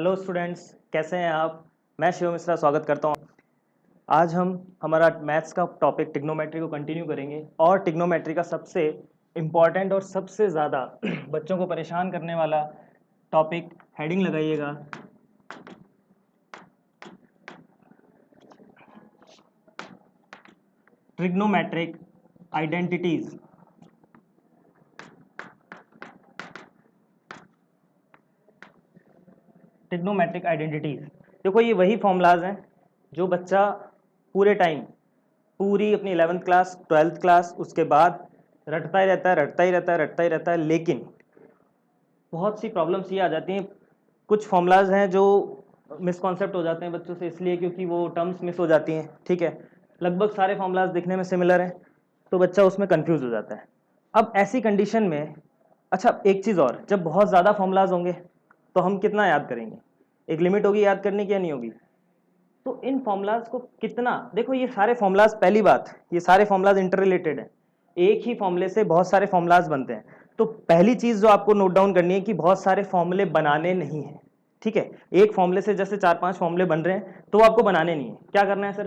Hello students, कैसे हैं आप। मैं शिव मिश्रा स्वागत करता हूं। आज हम हमारा मैथ्स का टॉपिक ट्रिग्नोमेट्री को कंटिन्यू करेंगे और ट्रिग्नोमेट्री का सबसे इम्पॉर्टेंट और सबसे ज़्यादा बच्चों को परेशान करने वाला टॉपिक, हेडिंग लगाइएगा, ट्रिग्नोमेट्रिक आइडेंटिटीज। ट्रिग्नोमेट्रिक आइडेंटिटीज, देखो ये वही फॉर्मूलाज हैं जो बच्चा पूरे टाइम, पूरी अपनी 11th क्लास 12th क्लास उसके बाद रटता ही रहता है, रटता ही रहता है, रटता ही रहता है। लेकिन बहुत सी प्रॉब्लम्स ये आ जाती हैं, कुछ फॉर्मूलाज हैं जो मिसकॉन्सेप्ट हो जाते हैं बच्चों से, इसलिए क्योंकि वो टर्म्स मिस हो जाती हैं। ठीक है, लगभग सारे फॉर्मूलाज दिखने में सिमिलर हैं तो बच्चा उसमें कंफ्यूज हो जाता है। अब ऐसी कंडीशन में, अच्छा एक चीज़ और, जब बहुत ज़्यादा फॉर्मूलाज होंगे तो हम कितना याद करेंगे, एक लिमिट होगी याद करने की या नहीं होगी। तो इन फॉर्मूलाज को कितना, देखो ये सारे फॉर्मूलाज, पहली बात ये सारे फॉर्मूलाज इंटर रिलेटेड हैं, एक ही फॉर्मूले से बहुत सारे फॉर्मूलाज बनते हैं। तो पहली चीज जो आपको नोट डाउन करनी है कि बहुत सारे फॉर्मूले बनाने नहीं है। ठीक है, एक फॉर्मूले से जैसे 4-5 फॉर्मूले बन रहे हैं तो आपको बनाने नहीं है। क्या करना है सर,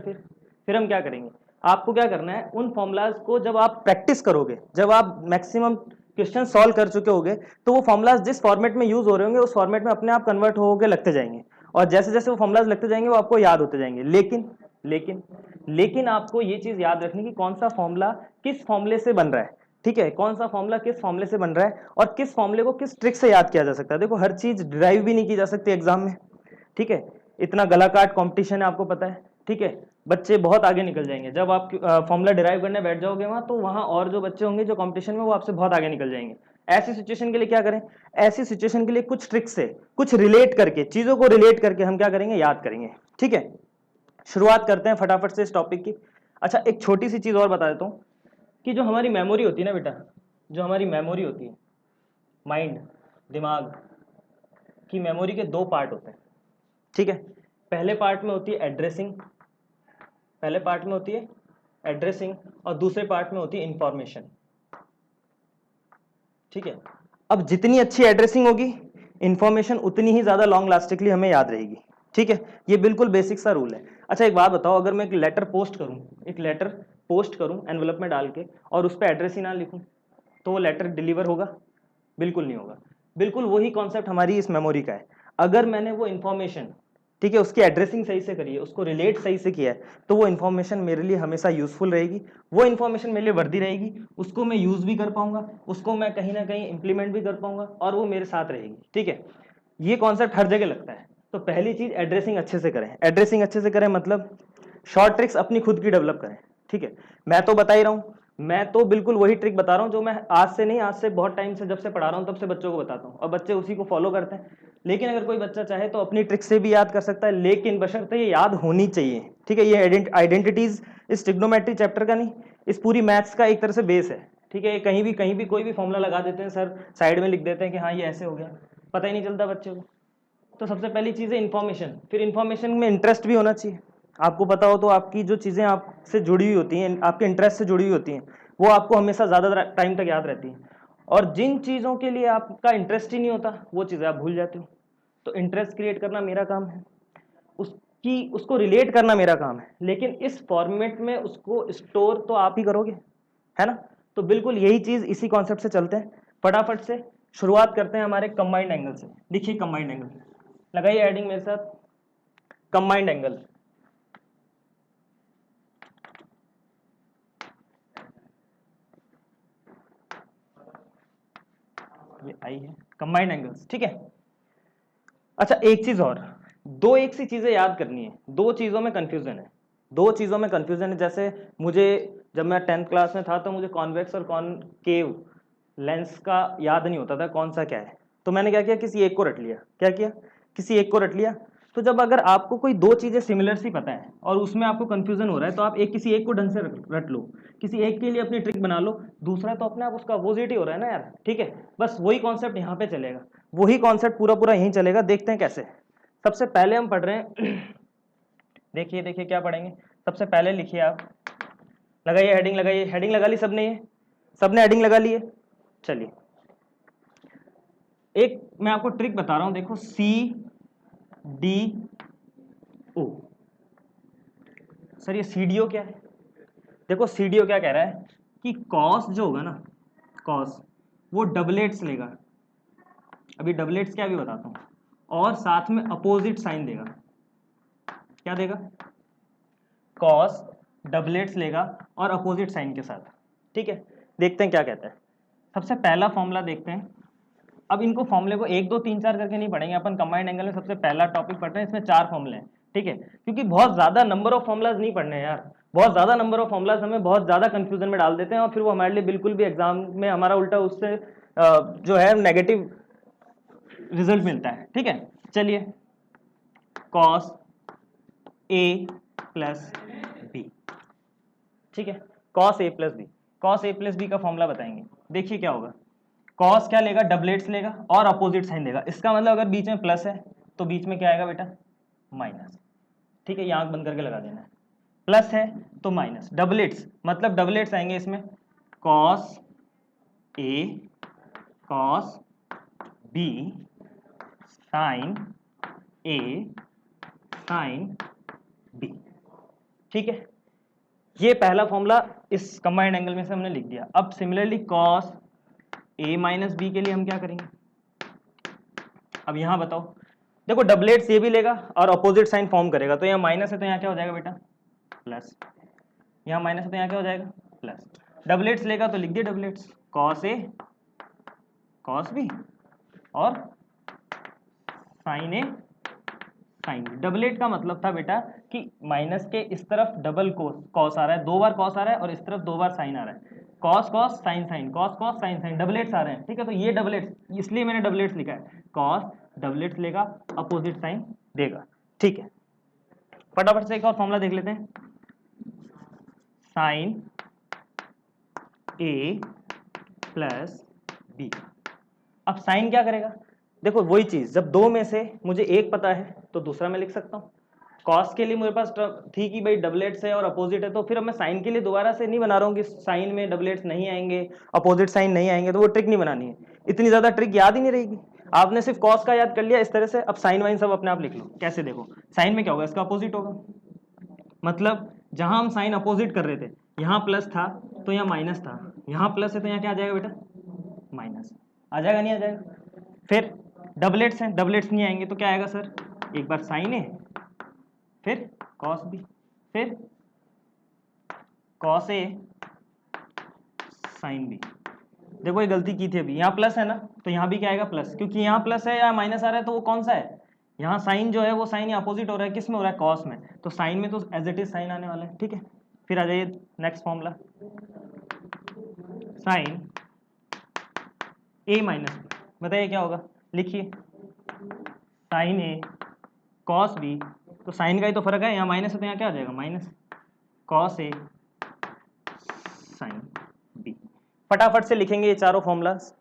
फिर हम क्या करेंगे, आपको क्या करना है, उन फॉर्मूलाज को जब आप प्रैक्टिस करोगे, जब आप मैक्सिमम क्वेश्चन सॉल्व कर चुके होगे, तो वो फॉर्मूलाज जिस फॉर्मेट में यूज हो रहे होंगे उस फॉर्मेट में अपने आप कन्वर्ट होकर लगते जाएंगे और जैसे जैसे वो फॉर्मूलाज लगते जाएंगे वो आपको याद होते जाएंगे। लेकिन लेकिन लेकिन आपको ये चीज याद रखनी कि कौन सा फॉर्मूला किस फॉर्मूले से बन रहा है। ठीक है, कौन सा फॉर्मूला किस फॉर्मूले से बन रहा है और किस फॉर्मूले को किस ट्रिक से याद किया जा सकता है। देखो हर चीज डिराइव भी नहीं की जा सकती एग्जाम में। ठीक है, इतना गलाकाट कंपटीशन है, आपको पता है। ठीक है, बच्चे बहुत आगे निकल जाएंगे जब आप फॉर्मूला डिराइव करने बैठ जाओगे वहां, तो वहां और जो बच्चे होंगे जो कंपटीशन में, वो आपसे बहुत आगे निकल जाएंगे। ऐसी सिचुएशन के लिए क्या करें, ऐसी सिचुएशन के लिए कुछ ट्रिक से, कुछ रिलेट करके, चीजों को रिलेट करके हम क्या करेंगे, याद करेंगे। ठीक है, शुरुआत करते हैं फटाफट से इस टॉपिक की। अच्छा एक छोटी सी चीज और बता देता हूँ कि जो हमारी मेमोरी होती है ना बेटा, जो हमारी मेमोरी होती है, माइंड, दिमाग की मेमोरी के दो पार्ट होते हैं। ठीक है, पहले पार्ट में होती है एड्रेसिंग, पहले पार्ट में होती है एड्रेसिंग और दूसरे पार्ट में होती है इंफॉर्मेशन। ठीक है, अब जितनी अच्छी एड्रेसिंग होगी, इंफॉर्मेशन उतनी ही ज्यादा लॉन्ग लास्टिकली हमें याद रहेगी। ठीक है, ये बिल्कुल बेसिक सा रूल है। अच्छा एक बात बताओ, अगर मैं एक लेटर पोस्ट करूं, एक लेटर पोस्ट करूं एनवलप में डाल के और उस पर एड्रेस ही ना लिखूं, तो वो लेटर डिलीवर होगा? बिल्कुल नहीं होगा। बिल्कुल वही कॉन्सेप्ट हमारी इस मेमोरी का है। अगर मैंने वो इंफॉर्मेशन, ठीक है, उसकी एड्रेसिंग सही से करी है, उसको रिलेट सही से किया है, तो वो इन्फॉर्मेशन मेरे लिए हमेशा यूजफुल रहेगी, वो इन्फॉर्मेशन मेरे लिए वर्दी रहेगी, उसको मैं यूज भी कर पाऊंगा, उसको मैं कहीं ना कहीं इंप्लीमेंट भी कर पाऊंगा और वो मेरे साथ रहेगी। ठीक है, ये कॉन्सेप्ट हर जगह लगता है। तो पहली चीज एड्रेसिंग अच्छे से करें, एड्रेसिंग अच्छे से करें मतलब शॉर्ट ट्रिक्स अपनी खुद की डेवलप करें। ठीक है, मैं तो बता ही रहा हूँ, मैं तो बिल्कुल वही ट्रिक बता रहा हूँ जो मैं आज से नहीं, आज से बहुत टाइम से जब से पढ़ा रहा हूँ तब से बच्चों को बताता हूँ और बच्चे उसी को फॉलो करते हैं। लेकिन अगर कोई बच्चा चाहे तो अपनी ट्रिक से भी याद कर सकता है, लेकिन बशर्ते ये याद होनी चाहिए। ठीक है, ये आइडेंटिटीज इस ट्रिग्नोमेट्री चैप्टर का नहीं, इस पूरी मैथ्स का एक तरह से बेस है। ठीक है, ये कहीं भी कोई भी फॉर्मूला लगा देते हैं सर, साइड में लिख देते हैं कि हाँ ये ऐसे हो गया, पता ही नहीं चलता बच्चे को। तो सबसे पहली चीज़ है इन्फॉर्मेशन, फिर इन्फॉर्मेशन में इंटरेस्ट भी होना चाहिए। आपको पता हो तो आपकी जो चीज़ें आपसे जुड़ी हुई होती हैं, आपके इंटरेस्ट से जुड़ी हुई होती हैं, वो आपको हमेशा ज़्यादा टाइम तक याद रहती हैं। और जिन चीज़ों के लिए आपका इंटरेस्ट ही नहीं होता वो चीज़ें आप भूल जाते हो। तो इंटरेस्ट क्रिएट करना मेरा काम है, उसको रिलेट करना मेरा काम है, लेकिन इस फॉर्मेट में उसको स्टोर तो आप ही करोगे, है ना। तो बिल्कुल यही चीज़, इसी कॉन्सेप्ट से चलते हैं। फटाफट से शुरुआत करते हैं हमारे कंबाइंड एंगल से। देखिए कंबाइंड एंगल लगाइए हेडिंग मेरे साथ, कंबाइंड एंगल। ये आई है कंबाइंड एंगल्स। ठीक है, अच्छा एक चीज और, दो एक सी चीजें याद करनी है, दो चीजों में कंफ्यूजन है, दो चीजों में कंफ्यूजन है। जैसे मुझे जब मैं 10th क्लास में था तो मुझे कॉन्वेक्स और कॉनकेव लेंस का याद नहीं होता था कौन सा क्या है, तो मैंने क्या किया, किसी एक को रट लिया। क्या किया, किसी एक को रट लिया। तो जब अगर आपको कोई दो चीजें सिमिलर सी पता है और उसमें आपको कंफ्यूजन हो रहा है, तो आप किसी एक को ढंग से रट लो, किसी एक के लिए अपनी ट्रिक बना लो, दूसरा तो अपने आप उसका अपोजिट ही हो रहा है ना यार। ठीक है, बस वही कॉन्सेप्ट यहाँ पे चलेगा, वही कॉन्सेप्ट पूरा पूरा यहीं चलेगा। देखते हैं कैसे। सबसे पहले हम पढ़ रहे हैं देखिए देखिए क्या पढ़ेंगे। सबसे पहले लिखिए आप, लगाइए हेडिंग, लगाइए हेडिंग, लगा ली सबने, ये सबने हेडिंग लगा ली है। चलिए एक मैं आपको ट्रिक बता रहा हूं, देखो सी डी ओ। सर ये सी डी ओ क्या है? देखो सी डी ओ क्या कह रहा है कि कॉस जो होगा ना, कॉस वो डबलेट्स लेगा। अभी डबलेट्स क्या भी बताता हूँ, और साथ में अपोजिट साइन देगा। क्या देगा? कॉस डबलेट्स लेगा और अपोजिट साइन के साथ। ठीक है, देखते हैं क्या कहता है। सबसे पहला फॉर्मूला देखते हैं। अब इनको फॉर्मूले को 1 2 3 4 करके नहीं पढ़ेंगे अपन, कंबाइंड एंगल में सबसे पहला टॉपिक पढ़ते हैं, इसमें 4 फॉर्मूले हैं। ठीक है, क्योंकि बहुत ज्यादा नंबर ऑफ फॉर्मूलाज नहीं पढ़ने हैं यार, बहुत ज्यादा नंबर ऑफ फॉर्मूलाज हमें बहुत ज्यादा कंफ्यूजन में डाल देते हैं और फिर वो हमारे लिए बिल्कुल भी एग्जाम में हमारा उल्टा उससे जो है नेगेटिव रिजल्ट मिलता है। ठीक है, चलिए कॉस ए प्लस बी। ठीक है, cos a plus b, cos a plus b का फॉर्मूला बताएंगे। देखिए क्या होगा, कॉस क्या लेगा? डबलेट्स लेगा और अपोजिट साइन देगा। इसका मतलब अगर बीच में प्लस है तो बीच में क्या आएगा बेटा? माइनस। ठीक है, ये आंख बंद करके लगा देना है। प्लस है तो माइनस, डबलेट्स मतलब डबलेट्स आएंगे इसमें, cos a cos B sine a sine B. ठीक है, ये पहला फॉर्मूला इस कंबाइंड एंगल में से हमने लिख दिया। अब similarly cos A minus B के लिए हम क्या करेंगे? अब यहां बताओ, देखो डबलेट्स ये भी लेगा और अपोजिट साइन फॉर्म करेगा, तो यहाँ माइनस है तो यहाँ क्या हो जाएगा बेटा? प्लस। यहाँ माइनस है तो यहाँ क्या हो जाएगा? प्लस। डबलेट्स लेगा तो लिख दिए doublets, cos a cos B और sign a sine B. Doublet का मतलब था बेटा कि माइनस के इस तरफ डबल कॉस आ रहा है, 2 बार कॉस आ रहा है और इस तरफ 2 बार साइन आ रहा है, cos cos sine sine, cos cos sine sine, doublets आ रहे हैं। ठीक है, तो ये डबलेट्स, इसलिए मैंने डबलेट्स लिखा है, कॉस डबलेट्स लेगा अपोजिट साइन देगा। ठीक है, फटाफट से एक और फॉर्मूला देख लेते हैं, साइन ए प्लस बी। अब साइन क्या करेगा? देखो वही चीज, जब दो में से मुझे एक पता है तो दूसरा मैं लिख सकता हूँ। कॉस के लिए मेरे पास थी कि भाई डबलेट्स है और अपोजिट है, तो फिर अब मैं साइन के लिए दोबारा से नहीं बना रहा हूँ कि साइन में डबलेट्स नहीं आएंगे अपोजिट साइन नहीं आएंगे, तो वो ट्रिक नहीं बनानी है, इतनी ज्यादा ट्रिक याद ही नहीं रहेगी। आपने सिर्फ कॉस का याद कर लिया इस तरह से, अब साइन वाइन सब अपने आप लिख लो। कैसे? देखो साइन में क्या होगा, इसका अपोजिट होगा, मतलब जहां हम साइन अपोजिट कर रहे थे, यहाँ प्लस था तो यहाँ माइनस था, यहाँ प्लस है तो यहाँ क्या आ जाएगा बेटा? माइनस। आ जाएगा नहीं आ जाएगा? फिर डबलेट्स हैं, डबलेट्स नहीं आएंगे तो क्या आएगा सर? एक बार साइन ए फिर कॉस बी फिर कॉस ए साइन बी। देखो ये गलती की थी अभी, यहाँ प्लस है ना तो यहाँ भी क्या आएगा? प्लस, क्योंकि यहाँ प्लस है या माइनस आ रहा है तो वो कौन सा है? यहाँ साइन जो है वो साइन अपोजिट हो रहा है, किस में हो रहा है? कॉस में, तो साइन में तो एज इट इज साइन आने वाला है। ठीक है, फिर आ जाइए next formula, sign a minus B. बताइए क्या होगा? लिखिए, साइन ए कॉस बी, तो साइन का ही तो फर्क है, यहाँ माइनस है तो यहाँ क्या आ जाएगा? Minus, cos a sine B. फटाफट से लिखेंगे ये चारों फॉर्मूलाज।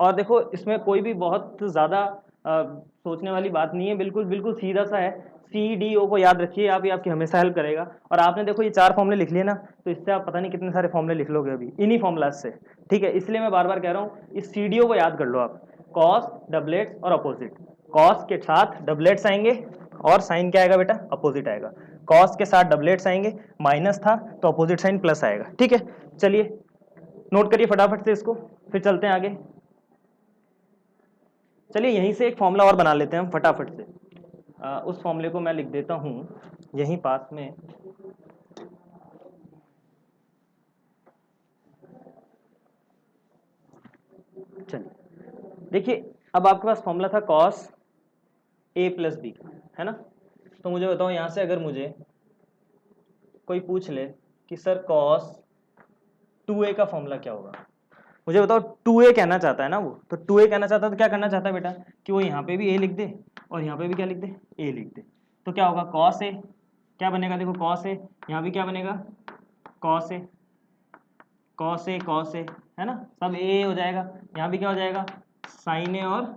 और देखो इसमें कोई भी बहुत ज़्यादा सोचने वाली बात नहीं है, बिल्कुल बिल्कुल सीधा सा है। सी डी ओ को याद रखिए आप, ये आपकी हमेशा हेल्प करेगा। और आपने देखो ये 4 फॉर्मूले लिख लिए ना, तो इससे आप पता नहीं कितने सारे फॉर्मूले लिख लोगे अभी इन्हीं फॉर्मूलाज से। ठीक है, इसलिए मैं बार बार कह रहा हूँ इस सी डी ओ को याद कर लो आप, कॉस डबलेट्स और अपोजिट। कॉस के साथ डबलेट्स आएंगे और साइन क्या आएगा बेटा? अपोजिट आएगा। कॉस के साथ डबलेट्स आएंगे, माइनस था तो अपोजिट साइन प्लस आएगा। ठीक है, चलिए नोट करिए फटाफट से इसको, फिर चलते हैं आगे। चलिए यहीं से एक फॉर्मूला और बना लेते हैं हम फटाफट से। उस फॉर्मूले को मैं लिख देता हूं यहीं पास में। चलिए देखिए, अब आपके पास फॉर्मूला था कॉस ए प्लस बी, है ना? तो मुझे बताओ यहां से अगर मुझे कोई पूछ ले कि सर कॉस 2a का फॉर्मूला क्या होगा, मुझे बताओ 2a कहना चाहता है ना वो, तो 2a कहना चाहता है तो क्या करना चाहता है बेटा कि वो यहाँ पे भी a लिख दे और यहाँ पे भी क्या लिख दे? a लिख दे। तो क्या होगा? कॉस ए क्या बनेगा? देखो कॉस ए, यहाँ भी क्या बनेगा? Cos a cos a cos A, है ना? सब ए हो जाएगा। यहाँ भी क्या हो जाएगा? साइन ए और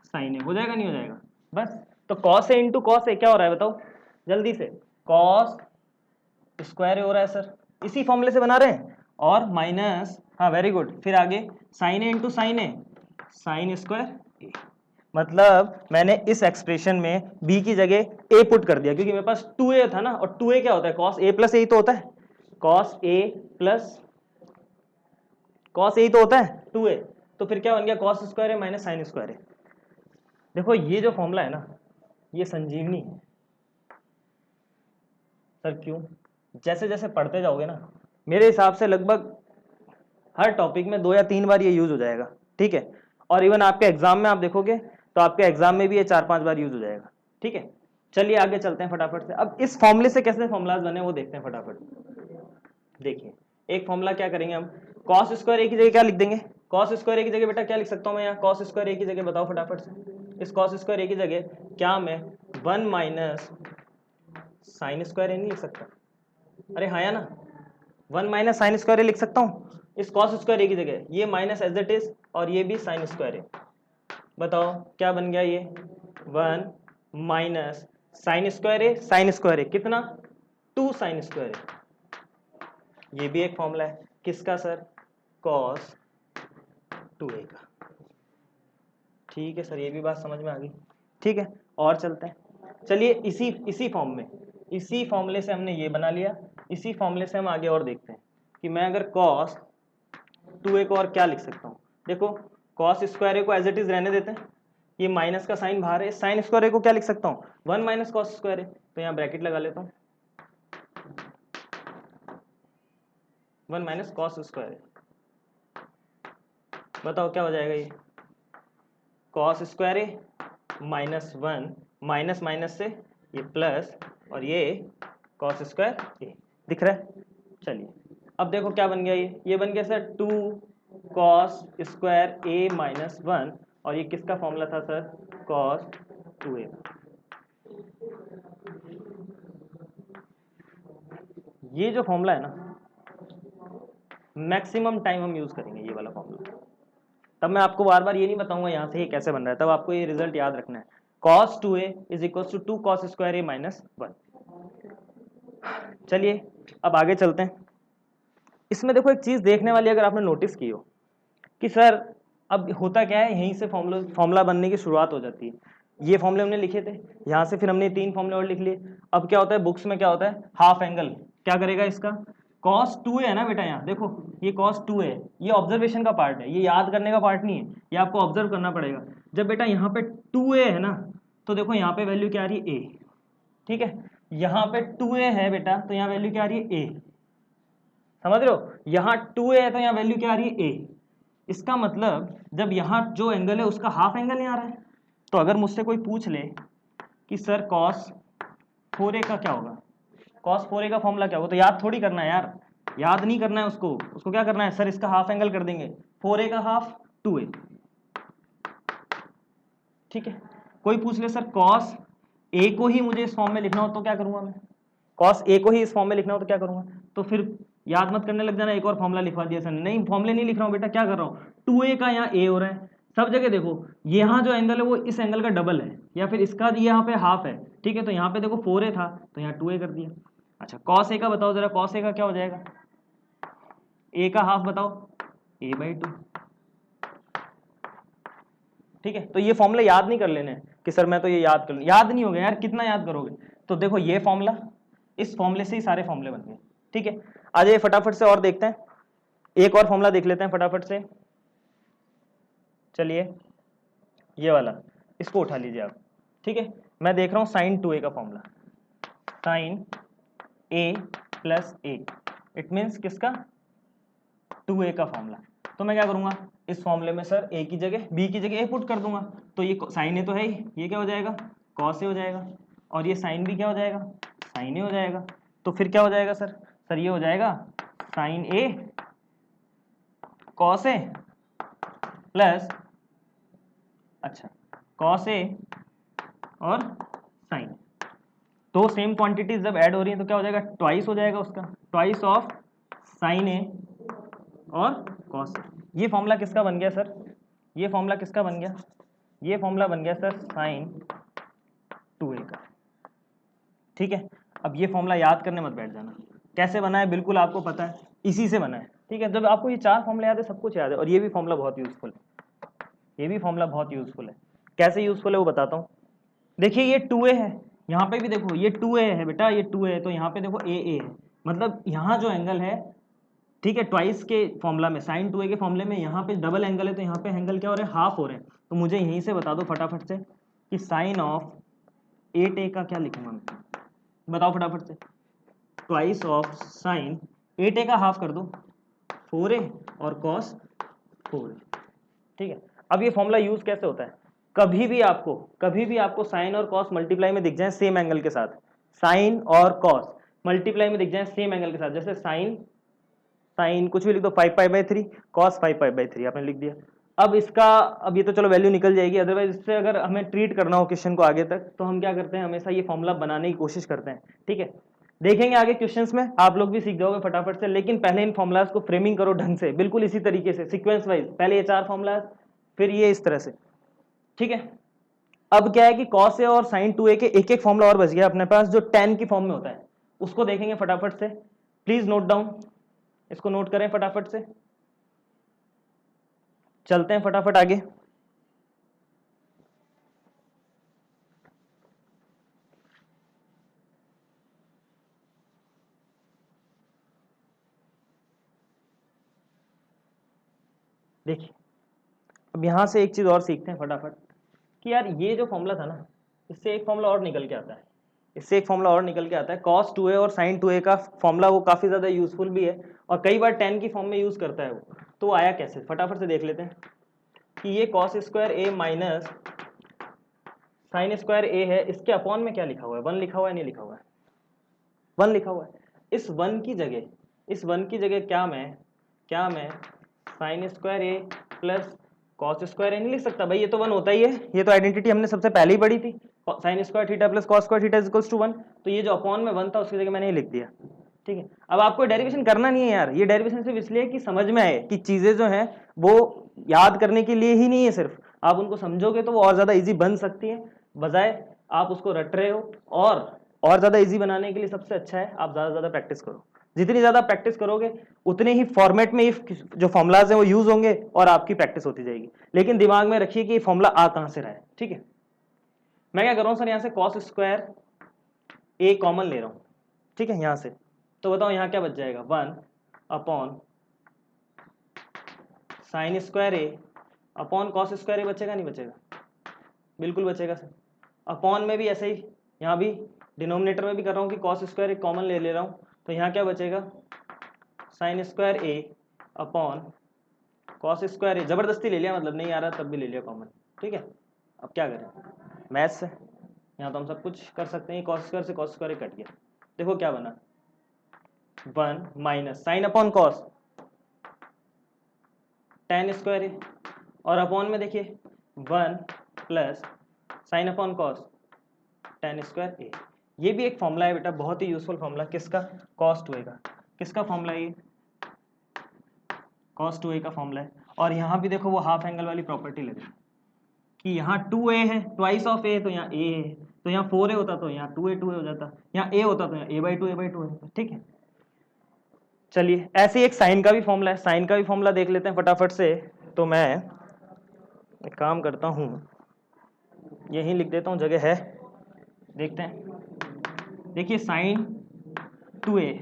साइन ए। हो जाएगा नहीं हो जाएगा? बस, तो cos A into cos A क्या हो रहा है बताओ जल्दी से? कॉस स्क्वायर ए हो रहा है सर, इसी फॉर्मूले से बना रहे हैं, और माइनस, हाँ वेरी गुड, फिर आगे sign A into sine a, sine square ए। मतलब मैंने इस एक्सप्रेशन में b की जगह a पुट कर दिया, क्योंकि मेरे पास 2a था ना, और 2a क्या होता है, cos a प्लस a तो होता है, cos a plus cos a तो होता है 2a, तो फिर क्या बन गया cos स्क्वायर है माइनस साइन स्क्वायर है। देखो ये जो फॉर्मूला है ना, ये संजीवनी है सर। क्यों? जैसे जैसे पढ़ते जाओगे ना, मेरे हिसाब से लगभग हर टॉपिक में 2 या 3 बार ये यूज हो जाएगा, ठीक है। और इवन आपके एग्जाम में आप देखोगे तो आपके एग्जाम में भी ये 4-5 बार यूज हो जाएगा, ठीक है। चलिए आगे चलते हैं फटाफट से। अब इस फॉर्मूले से कैसे फॉर्मुलाज बने वो देखते हैं फटाफट। देखिए एक फॉर्मूला क्या करेंगे हम, कॉस स्क्वायर ए की जगह क्या लिख देंगे, कॉस स्क्वायर ए की जगह बेटा क्या लिख सकता हूं मैं यहाँ, कॉस स्क्वायर ए की जगह बताओ फटाफट से। इस कॉस स्क्वायर ए की जगह क्या मैं 1 माइनस साइन स्क्वायर ए नहीं लिख सकता? अरे हाँ या ना, 1 माइनस साइन स्क्वायर ए लिख सकता हूँ इस कॉस स्क्वायर ए की जगह, ये माइनस एज इट इज और ये भी साइन स्क्वायर ए। बताओ क्या बन गया ये, 1 माइनस साइन स्क्वायर ए, साइन स्क्वायर ए कितना 2 साइन स्क्वायर ए। ये भी एक फॉर्मूला है किसका सर, कॉस 2a का। ठीक है सर, ये भी बात समझ में आ गई, ठीक है। और चलते हैं, चलिए इसी फॉर्म में, इसी फॉर्मूले से हमने ये बना लिया, इसी फॉर्मूले से हम आगे और देखते हैं कि मैं अगर cos 2a को और क्या लिख सकता हूँ। देखो cos स्क्वायर ए को एज इट इज रहने देते हैं, ये माइनस का साइन बाहर है, साइन स्क्वायर ए को क्या लिख सकता हूँ 1 माइनस कॉस स्क्वायर ए, तो यहाँ ब्रैकेट लगा लेता हूँ 1 माइनस कॉस स्क्वायर ए। बताओ क्या हो जाएगा ये, cos square a minus 1 minus minus से ये प्लस और ये कॉस स्क्वायर ए दिख रहा है। चलिए अब देखो क्या बन गया, ये बन गया sir 2 cos square a minus 1, और ये किसका फॉर्मूला था सर, कॉस 2a। ये जो फॉर्मूला है ना, मैक्सिमम टाइम हम यूज करेंगे ये वाला फॉर्मूला। तब मैं आपको बार बार ये नहीं बताऊंगा यहाँ से ये कैसे बन रहा है, तब आपको ये रिजल्ट याद रखना है, cos 2a is equal to 2 cos square a minus 1। चलिए अब आगे चलते हैं। इसमें देखो एक चीज देखने वाली, अगर आपने नोटिस की हो कि सर अब होता क्या है, यहीं से फॉर्मूला बनने की शुरुआत हो जाती है। ये फॉर्मूले हमने लिखे थे, यहाँ से फिर हमने 3 फॉर्मूले और लिख लिए। अब क्या होता है बुक्स में, क्या होता है हाफ एंगल क्या करेगा इसका, cos 2a है ना बेटा, यहाँ देखो ये cos 2a है, ये ऑब्जर्वेशन का पार्ट है, ये याद करने का पार्ट नहीं है, ये आपको ऑब्जर्व करना पड़ेगा। जब बेटा यहाँ पे 2a है ना, तो देखो यहाँ पे वैल्यू क्या आ रही है a, ठीक है। यहाँ पे 2a है बेटा, तो यहाँ वैल्यू क्या आ रही है a, समझ रहे हो, यहाँ 2a है तो यहाँ वैल्यू क्या आ रही है a। इसका मतलब जब यहाँ जो एंगल है उसका हाफ एंगल यहाँ आ रहा है। तो अगर मुझसे कोई पूछ ले कि सर cos 4a का क्या होगा, cos 4a का फॉर्मूला क्या होगा, तो याद थोड़ी करना है यार, याद नहीं करना है उसको क्या करना है सर, इसका हाफ एंगल कर देंगे, 4a का हाफ 2a, ठीक है। कोई पूछ ले सर cos a को ही मुझे इस फॉर्म में लिखना हो तो क्या करूंगा मैं, cos a को ही इस फॉर्म में लिखना हो तो क्या करूंगा, तो फिर याद मत करने लग जाना एक और फॉर्मूला लिखवा दिया सर, नहीं फॉर्मूले नहीं लिख रहा हूँ बेटा, क्या कर रहा हूँ 2a का यहाँ a हो रहा है, सब जगह देखो यहाँ जो एंगल है वो इस एंगल का डबल है, या फिर इसका यहाँ पे हाफ है, ठीक है। तो यहाँ पे देखो 4a था तो यहाँ 2a कर दिया। अच्छा cos a का बताओ जरा, cos a का क्या हो जाएगा, a का हाफ बताओ a/2, ठीक है। तो ये फॉर्मूला याद नहीं कर लेने कि सर मैं तो ये याद कर लूँ, याद नहीं होगा यार, कितना याद करोगे। तो देखो ये फॉर्मूला, इस फॉर्मूले से ही सारे फॉर्मूले बन गए, ठीक है। आ जाइए फटाफट से और देखते हैं, एक और फॉर्मूला देख लेते हैं फटाफट से। चलिए ये वाला, इसको उठा लीजिए आप, ठीक है। मैं देख रहा हूँ sin 2a का formula, sin a plus a, it means किसका 2a का फॉर्मूला। तो मैं क्या करूंगा इस फॉर्मूले में सर a की जगह b की जगह a पुट कर दूंगा, तो ये sin a तो है ही, ये क्या हो जाएगा cos a हो जाएगा, और ये sin b क्या हो जाएगा sin a हो जाएगा। तो फिर क्या हो जाएगा सर ये हो जाएगा sin a cos a plus, अच्छा cos a और sin, तो सेम क्वांटिटीज जब ऐड हो रही है तो क्या हो जाएगा ट्वाइस हो जाएगा उसका, ट्वाइस ऑफ sin a और cos a। ये फॉर्मूला किसका बन गया सर, ये फॉर्मूला किसका बन गया, ये फॉर्मूला बन गया सर sin 2a का, ठीक है। अब ये फॉर्मूला याद करने मत बैठ जाना, कैसे बना है बिल्कुल आपको पता है, इसी से बना है, ठीक है। जब आपको ये 4 फॉर्मूले याद है सब कुछ याद है, और ये भी फॉर्मूला बहुत यूजफुल है, ये भी फॉर्मूला बहुत यूजफुल है। कैसे यूजफुल है वो बताता हूँ। देखिए ये 2a है, यहाँ पे भी देखो ये 2a है बेटा, ये 2a है, तो यहाँ पे देखो a है, मतलब यहाँ जो एंगल है, ठीक है, ट्वाइस के फॉर्मूला में साइन 2a के फॉर्मूले में यहाँ पे डबल एंगल है, तो यहाँ पे एंगल क्या हो रहे हैं, हाफ हो रहे हैं। तो मुझे यहीं से बता दो फटाफट से कि साइन ऑफ 8a का क्या लिखूंगा मैं, बताओ फटाफट से। ट्वाइस ऑफ साइन 8a का हाफ कर दो 4a और कॉस 4a, ठीक है। अब ये फॉर्मूला यूज कैसे होता है, कभी भी आपको साइन और कॉस मल्टीप्लाई में दिख जाए सेम एंगल के साथ, साइन और कॉस मल्टीप्लाई में दिख जाए सेम एंगल के साथ, जैसे साइन कुछ भी लिख दो 5π/3, कॉस 5π/3 आपने लिख दिया। अब ये तो चलो वैल्यू निकल जाएगी, अदरवाइज इससे अगर हमें ट्रीट करना हो क्वेश्चन को आगे तक, तो हम क्या करते हैं, हमेशा ये फॉर्मूला बनाने की कोशिश करते हैं, ठीक है। देखेंगे आगे क्वेश्चंस में, आप लोग भी सीख जाओगे फटाफट से, लेकिन पहले इन फॉर्मुलाज को फ्रेमिंग करो ढंग से, बिल्कुल इसी तरीके से सीक्वेंस वाइज, पहले ये 4 फॉर्मुलाज, फिर ये इस तरह से, ठीक है। अब क्या है कि cos a और sin 2a के एक एक फॉर्मूला और बच गया अपने पास, जो tan की फॉर्म में होता है, उसको देखेंगे फटाफट से। प्लीज नोट डाउन, इसको नोट करें फटाफट से, चलते हैं फटाफट आगे। देखिए अब यहां से एक चीज और सीखते हैं फटाफट, कि यार ये जो फॉर्मूला था ना, इससे एक फॉर्मूला और निकल के आता है, cos 2a और sin 2a का फॉर्मूला, वो काफी ज्यादा यूजफुल भी है और कई बार tan की फॉर्म में यूज करता है वो। तो वो आया कैसे, फटाफट से देख लेते हैं कि ये cos square a minus sine square a है, इसके अपॉन में क्या लिखा हुआ है, 1 लिखा हुआ है, नहीं लिखा हुआ है, 1 लिखा हुआ है। इस 1 की जगह क्या मैं साइन स्क्वायर ए प्लस कॉस स्क्वायर ए नहीं लिख सकता भाई, ये तो 1 होता ही है, ये तो आइडेंटिटी हमने सबसे पहले ही पढ़ी थी, sine square theta plus cos square theta equals to 1, तो ये जो अपॉन में 1 था उसकी जगह मैंने ये लिख दिया, ठीक है। अब आपको डेरिवेशन करना नहीं है यार, ये डेरिवेशन सिर्फ इसलिए कि समझ में आए कि चीजें जो हैं वो याद करने के लिए ही नहीं है, सिर्फ आप उनको समझोगे तो वो और ज्यादा इजी बन सकती है, बजाय आप उसको रट रहे हो। और ज्यादा इजी बनाने के लिए सबसे अच्छा है आप ज्यादा ज्यादा प्रैक्टिस करो, जितनी ज्यादा प्रैक्टिस करोगे उतने ही फॉर्मेट में जो फॉर्मुलाज हैं वो यूज होंगे और आपकी प्रैक्टिस होती जाएगी। लेकिन दिमाग में रखिए कि ये फॉर्मूला आ कहां से रहा है, ठीक है। मैं क्या कर रहा हूं सर, यहां से कॉस स्क्वायर ए कॉमन ले रहा हूं, ठीक है, यहां से, तो बताओ यहां क्या बच जाएगा, 1 अपॉन साइन स्क्वायर ए अपॉन कॉस स्क्वायर ए, बचेगा नहीं बचेगा, बिल्कुल बचेगा सर। अपॉन में भी ऐसे ही, यहाँ भी डिनोमिनेटर में भी कर रहा हूँ कि कॉस स्क्वायर ए कॉमन ले रहा हूँ, तो यहाँ क्या बचेगा, साइन स्क्वायर ए अपॉन कॉस स्क्वायर ए, जबरदस्ती ले लिया, मतलब नहीं आ रहा तब भी ले लिया कॉमन, ठीक है। अब क्या करें, मैथ्स है, यहाँ तो हम सब कुछ कर सकते हैं, कॉस स्क्वायर से कॉस स्क्वायर कट गया, देखो क्या बना, 1 minus sine upon cos tan square A, और अपॉन में देखिए 1 plus sine upon cos tan square A. ये भी एक फॉर्मूला है बेटा, बहुत ही यूजफुल फॉर्मूला, किसका, cos 2a का, किसका फॉर्मूला है ये, cos 2a का फॉर्मूला है। और यहाँ भी देखो वो हाफ एंगल वाली प्रॉपर्टी लगी कि यहाँ 2a है, ट्वाइस ऑफ a, तो यहाँ a है, तो यहाँ 4a होता तो यहाँ 2a हो जाता, यहाँ a होता तो यहाँ a/2 होता, ठीक है। चलिए ऐसे एक साइन का भी फॉर्मूला है, साइन का भी फॉर्मूला देख लेते हैं फटाफट से। तो मैं एक काम करता हूँ, यहीं लिख देता हूँ, जगह है, देखते हैं। देखिए साइन 2a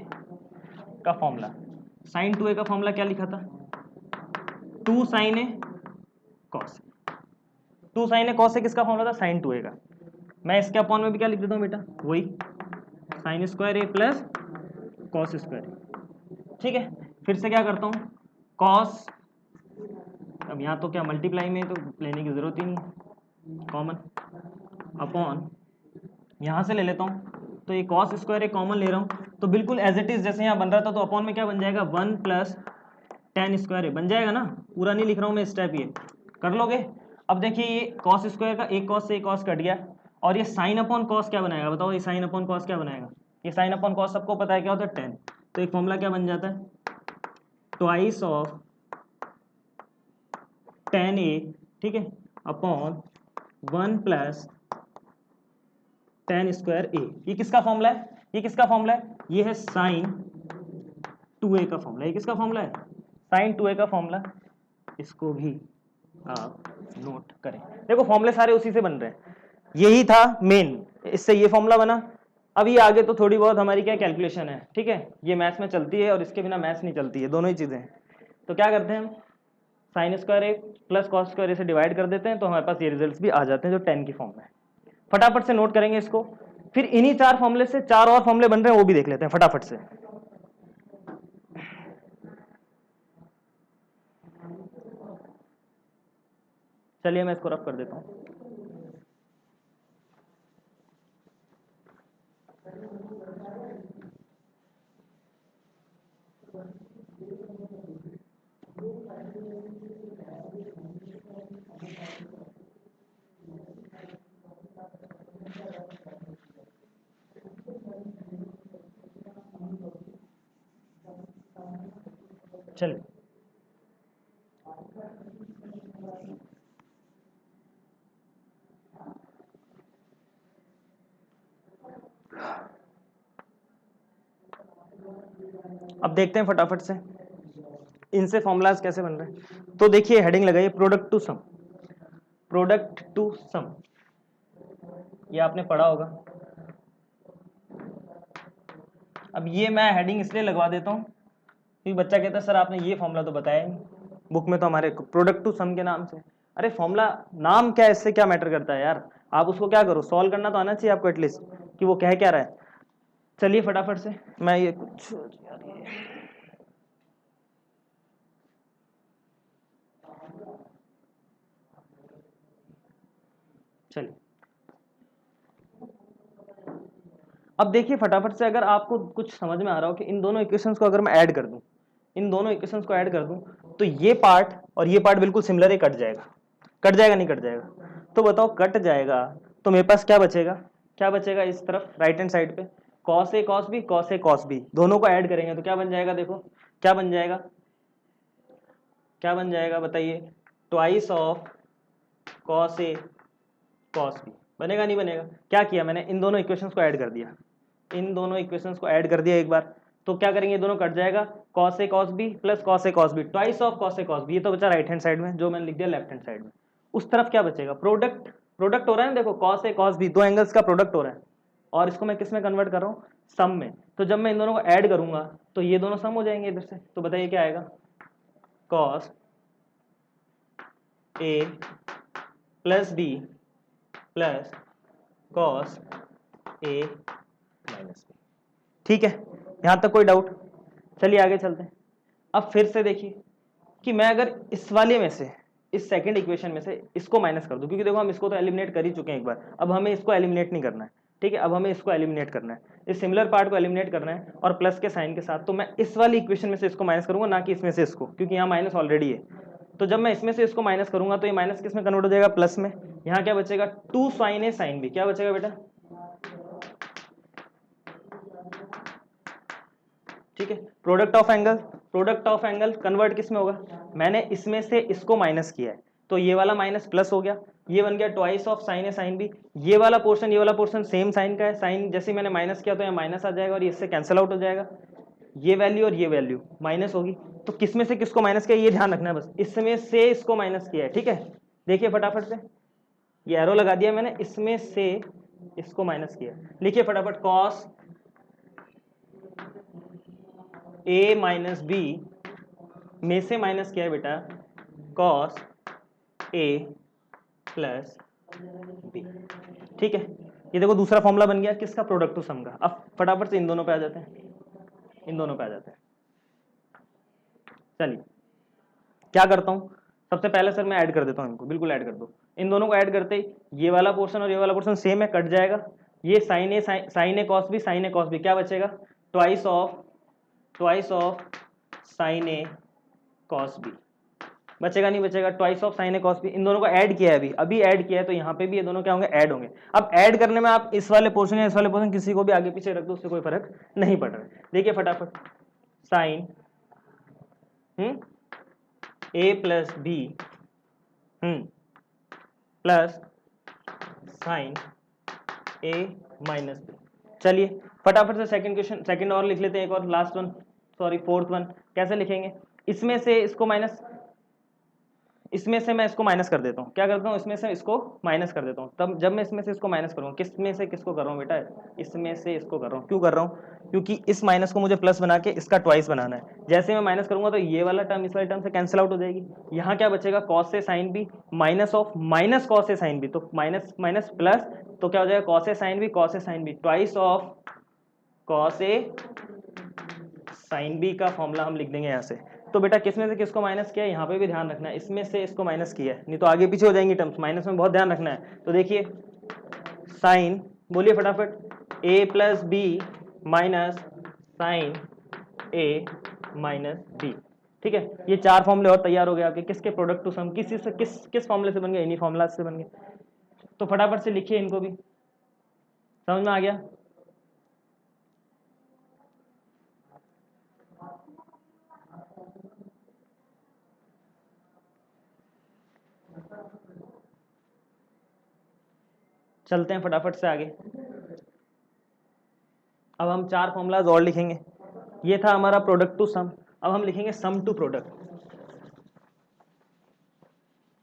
का फॉर्मूला, साइन 2a का फॉर्मूला क्या लिखा था, 2 sign A cos, 2 sign A cos से किसका फॉर्मूला था, साइन 2a का। मैं इसके अपॉन में भी क्या लिख देता हूँ बेटा, वही साइन स्क्वायर ए प्लस कॉस स्क्वायर ए, ठीक है। फिर से क्या करता हूँ, कॉस, अब यहाँ तो क्या मल्टीप्लाई में तो लेने की जरूरत ही नहीं है, कॉमन, अपॉन यहाँ से ले लेता हूँ, तो ये कॉस स्क्वायर ए कॉमन ले रहा हूँ, तो बिल्कुल एज इट इज जैसे यहाँ बन रहा था, तो अपॉन में क्या बन जाएगा, 1 प्लस tan स्क्वायर ए बन जाएगा ना, पूरा नहीं लिख रहा हूँ मैं स्टेप, ये कर लोगे। अब देखिए ये कॉस स्क्वायर का एक कॉस से एक कॉस कट गया, और ये साइन अपॉन कॉस क्या बनाएगा, बताओ ये साइन अपॉन कॉस क्या बनाएगा, ये साइन अपॉन कॉस सबको पता है क्या होता है, tan, तो एक फॉर्मूला क्या बन जाता है, ट्वाइस ऑफ tan ए, ठीक है, upon 1 plus tan square A. ये किसका फॉर्मूला है, ये है साइन 2a का फॉर्मूला, ये किसका फॉर्मूला है, साइन 2a का फॉर्मूला। इसको भी आप नोट करें। देखो फॉर्मूले सारे उसी से बन रहे हैं, यही था मेन, इससे ये फॉर्मूला बना। अब ये आगे तो थोड़ी बहुत हमारी क्या कैलकुलेशन है, ठीक है, ये मैथ्स में चलती है और इसके बिना मैथ्स नहीं चलती है, दोनों ही चीज़ें हैं। तो क्या करते हैं हम, साइन स्क्वायर ए प्लस कॉस स्क्वायर ए से डिवाइड कर देते हैं, तो हमारे पास ये रिजल्ट्स भी आ जाते हैं जो 10 की फॉर्म में। फटाफट से नोट करेंगे इसको, फिर इन्हीं 4 फॉर्मूले से 4 और फॉर्मूले बन रहे हैं, वो भी देख लेते हैं फटाफट से। चलिए मैं इसको रफ कर देता हूँ। चलिए अब देखते हैं फटाफट से इनसे फॉर्मूलाज कैसे बन रहे हैं। तो देखिए हेडिंग लगाइए product to sum, product to sum, ये आपने पढ़ा होगा। अब ये मैं हेडिंग इसलिए लगवा देता हूँ क्योंकि बच्चा कहता है सर आपने ये फॉर्मूला तो बताया नहीं, बुक में तो हमारे प्रोडक्ट टू सम के नाम से। अरे फॉर्मूला नाम क्या है, इससे क्या मैटर करता है यार, आप उसको क्या करो, सॉल्व करना तो आना चाहिए आपको एटलीस्ट कि वो कह क्या रहा है। चलिए फटाफट से मैं ये कुछ चलिए अब देखिए फटाफट से, अगर आपको कुछ समझ में आ रहा हो कि इन दोनों इक्वेशंस को अगर मैं ऐड कर दूं, इन दोनों इक्वेशंस को ऐड कर दूं, तो ये पार्ट और ये पार्ट बिल्कुल सिमिलर है, कट जाएगा, कट जाएगा नहीं कट जाएगा, तो बताओ कट जाएगा तो मेरे पास क्या बचेगा, क्या बचेगा इस तरफ राइट हैंड साइड पे, cos a cos B, cos a cos B, दोनों को ऐड करेंगे तो क्या बन जाएगा, देखो क्या बन जाएगा, क्या बन जाएगा बताइए, twice of cos a cos b, बनेगा नहीं बनेगा। क्या किया मैंने, इन दोनों इक्वेशंस को ऐड कर दिया, इन दोनों इक्वेशंस को ऐड कर दिया एक बार, तो क्या करेंगे, ये दोनों कट जाएगा, cos a cos b plus cos a cos b, twice of cos a cos b, ये तो बचा राइट हैंड साइड में जो मैंने लिख दिया लेफ्ट हैंड साइड में। उस तरफ क्या बचेगा, प्रोडक्ट, प्रोडक्ट हो रहा है ना, देखो कॉस ए कॉस बी, दो एंगल्स का प्रोडक्ट हो रहा है, और इसको मैं किस में कन्वर्ट कर रहा हूँ, सम में। तो जब मैं इन दोनों को ऐड करूंगा तो ये दोनों सम हो जाएंगे इधर से, तो बताइए क्या आएगा, cos a plus B plus cos A minus b. ठीक है, यहां तक कोई डाउट। चलिए आगे चलते हैं। अब फिर से देखिए कि मैं अगर इस वाले में से, इस सेकंड इक्वेशन में से इसको माइनस कर दूं, क्योंकि देखो हम इसको तो एलिमिनेट कर ही चुके हैं एक बार, अब हमें इसको एलिमिनेट नहीं करना है, ठीक है, अब हमें इसको एलिमिनेट करना है, इस सिमिलर पार्ट को एलिमिनेट करना है और प्लस के साइन के साथ। तो मैं इस वाली इक्वेशन में से इसको माइनस करूंगा, ना कि इसमें से इसको, क्योंकि यहाँ माइनस ऑलरेडी है। तो जब मैं इसमें से इसको माइनस करूंगा तो ये माइनस किस में कन्वर्ट हो जाएगा, प्लस में। यहाँ क्या बचेगा, two sine a sine b, क्या बचेगा बेटा, ठीक है, product of angle, product of angle convert किस में होगा, मैंने इसमें से इसको माइनस किया है तो ये वाला माइनस प्लस हो गया, ये बन गया twice of sine a sine b, ये वाला पोर्शन सेम साइन का है, साइन जैसे मैंने माइनस किया तो ये माइनस आ जाएगा और ये इससे कैंसिल आउट हो जाएगा, ये वैल्यू और ये वैल्यू माइनस होगी। तो किसमें से किसको माइनस किया ये ध्यान रखना है बस, इसमें से इसको माइनस किया है, ठीक है। देखिए फटाफट से, ये एरो लगा दिया मैंने, इसमें से इसको माइनस किया, लिखिए फटाफट, कॉस ए माइनस बी में से माइनस किया है बेटा कॉस ए प्लस बी, ठीक है। ये देखो दूसरा फॉर्मूला बन गया किसका, प्रोडक्ट टू सम का। अब फटाफट से इन दोनों पे आ जाते हैं, इन दोनों पे आ जाते हैं। चलिए क्या करता हूँ, सबसे पहले सर मैं ऐड कर देता हूँ इनको, बिल्कुल ऐड कर दो, इन दोनों को ऐड करते ही ये वाला पोर्शन और ये वाला पोर्शन सेम है, कट जाएगा, ये sine A cos B, sine A cos B, क्या बचेगा, twice of sine A cos B, बचेगा नहीं बचेगा, twice of sine A cos B. इन दोनों को ऐड किया है, अभी ऐड किया है, तो यहाँ पे भी ये दोनों क्या होंगे, ऐड होंगे। अब ऐड करने में आप इस वाले पोर्शन या इस वाले पोर्शन किसी को भी आगे पीछे रख दो, उससे कोई फर्क नहीं पड़ रहा है। देखिए फटाफट, sign A plus B plus sign a minus B. चलिए फटाफट से सेकंड क्वेश्चन, सेकंड और लिख लेते हैं, एक और last one, sorry fourth one. कैसे लिखेंगे, इसमें से इसको माइनस, इसमें से मैं इसको माइनस कर देता हूँ, क्या करता हूँ, इसमें से इसको माइनस कर देता हूँ। तब जब मैं इसमें से इसको माइनस करूँगा, किस में से किसको कर रहा हूँ बेटा, इसमें से इसको कर रहा हूँ। क्यों कर रहा हूँ, क्योंकि इस माइनस को मुझे प्लस बना के इसका ट्वाइस बनाना है। जैसे मैं माइनस करूँगा तो ये वाला टर्म इस वाले टर्म से कैंसिल आउट हो जाएगी। यहाँ क्या बचेगा, कॉस से sine b minus of minus cos से साइन बी, तो माइनस माइनस प्लस, तो क्या हो जाएगा, कॉस से साइन बी, कॉस से sine b, twice of cos a sine b का फॉर्मूला हम लिख देंगे यहाँ से। तो बेटा किसमें से किसको माइनस किया है, यहाँ पे भी ध्यान रखना है, इसमें से इसको माइनस किया है, नहीं तो आगे पीछे हो जाएंगी टर्म्स, माइनस में बहुत ध्यान रखना है। तो देखिए साइन, बोलिए फटाफट, a plus b minus sine a minus b. ठीक है, ये 4 फॉर्मूले और तैयार हो गए आपके, किसके, प्रोडक्ट टू सम, किस फॉर्मूले से बन गए, इन्हीं फॉर्मूला से बन गए। तो फटाफट से लिखिए इनको भी, समझ में आ गया। चलते हैं फटाफट से आगे। अब हम 4 फॉर्मूलाज और लिखेंगे। ये था हमारा प्रोडक्ट टू सम, अब हम लिखेंगे सम टू प्रोडक्ट।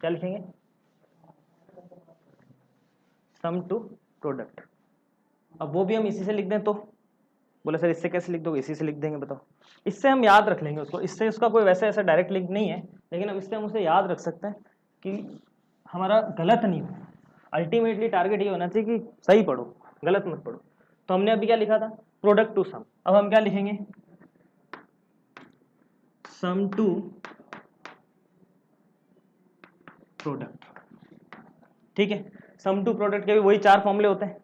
क्या लिखेंगे, सम टू प्रोडक्ट। अब वो भी हम इसी से लिख दें तो, बोले सर इससे कैसे लिख दोगे, इसी से लिख देंगे, बताओ। इससे हम याद रख लेंगे उसको, इससे उसका कोई वैसे ऐसा डायरेक्ट लिंक नहीं है, लेकिन हम इससे हम उसे याद रख सकते हैं कि हमारा गलत नहीं हो। अल्टीमेटली टारगेट ये होना चाहिए कि सही पढ़ो, गलत मत पढ़ो। तो हमने अभी क्या लिखा था, प्रोडक्ट टू सम। अब हम क्या लिखेंगे, सम टू प्रोडक्ट। ठीक है, सम टू प्रोडक्ट के भी वही 4 फॉर्मूले होते हैं।